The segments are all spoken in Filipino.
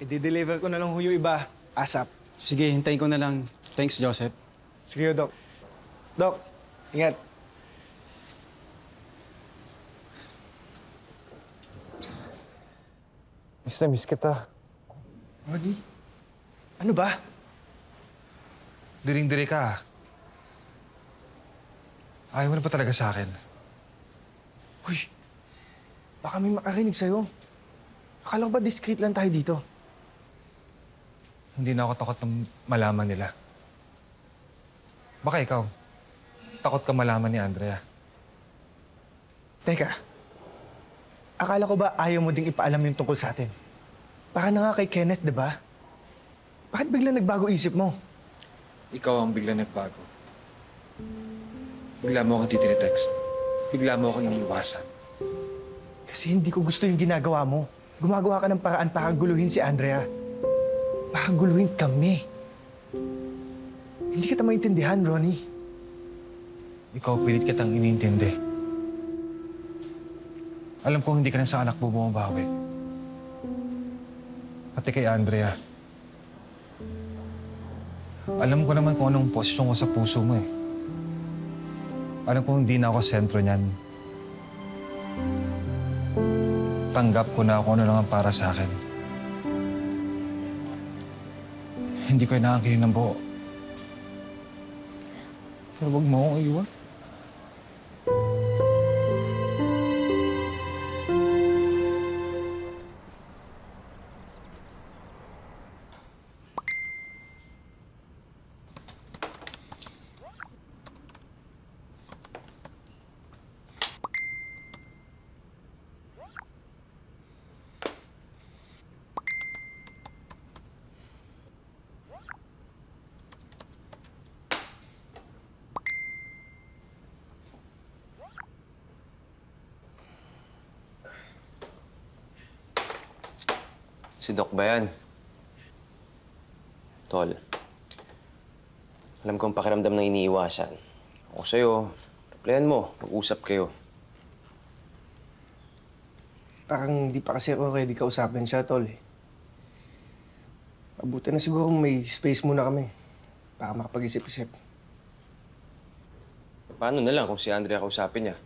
I-deliver ko na lang ho yung iba. ASAP. Sige, hintayin ko na lang. Thanks, Joseph. Sige, Doc. Doc, ingat. Miss na miss kita. Ronnie? Ano ba? Diring-diri ka. Ayaw mo na pa talaga sa akin. Uy, baka may makarinig sa'yo. Akala ko ba discreet lang tayo dito? Hindi na ako takot na malaman nila. Baka ikaw, takot ka malaman ni Andrea. Teka, akala ko ba ayaw mo ding ipaalam yung tungkol sa atin? Baka na nga kay Kenneth, di ba? Bakit bigla nagbago isip mo? Ikaw ang bigla nagbago. Bigla mo akong titine-text. Bigla mo akong iniiwasan. Kasi hindi ko gusto yung ginagawa mo. Gumagawa ka ng paraan para guluhin si Andrea. Para guluhin kami. Hindi kita maintindihan, Ronnie. Ikaw pilit kitang iniintindi. Alam kong hindi ka na sa anak mo bumabawi. Pati kay Andrea. Alam ko naman kung anong posisyon ko sa puso mo eh. Alam kong hindi na ako sentro niyan. Tanggap ko na kung ano lang ang para sa akin. Hindi ko inaakihin ng buo. Pero huwag mo akong iwan. Si Doc ba yan? Tol, alam kong pakiramdam ng iniiwasan. Ako sa'yo, replyan mo, mag-usap kayo. Parang hindi pa kasi ako ready kausapin siya, Tol. Mabuti na siguro may space muna kami para makapag-isip-isip. Paano na lang kung si Andrea kausapin niya?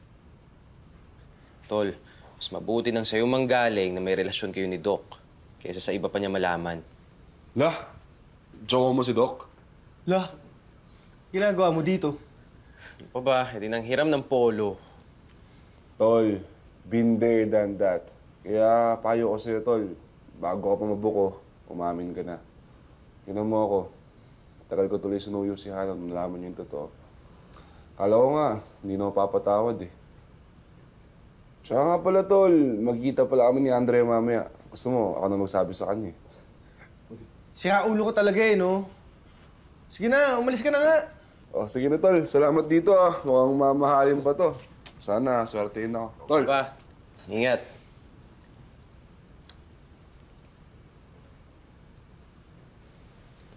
Tol, mas mabuti nang sa'yo manggaling na may relasyon kayo ni Doc kaysa sa iba pa niya malaman. Lah, jowa mo si Doc? Lah, ginagawa mo dito? Ano pa ba? Hindi nang hiram ng polo. Tol, been there, done that. Kaya payo ko sa'yo, Tol. Bago ka pa mabuko, umamin ka na. Tignan mo ako. Tagal ko tuloy sinuyo si Hannah nung nalaman niyo yung totoo. Kala ko nga, hindi na mapapatawad eh. Tsaka nga pala, Tol, magkita pala kami ni Andrea mamaya. Gusto mo, ako na magsabi sa kanya eh. Sira ulo ko talaga eh, no? Sige na, umalis ka na nga. Oh, sige na, Tol. Salamat dito ah. Mukhang mamahalin pa to. Sana, swertein ako. Tol! Pa, ingat.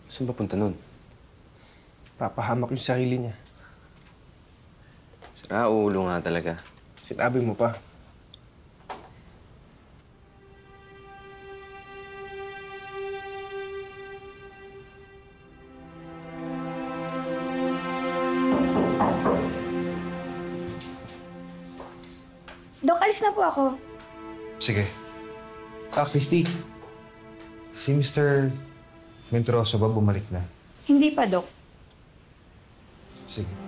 Saan ba punta nun? Papahamak yung sarili niya. Sira ulo nga talaga. Sinabi mo pa. Dok, alis na po ako. Sige. Christy. Si Mr. Mentroso ba bumalik na? Hindi pa, Dok. Sige.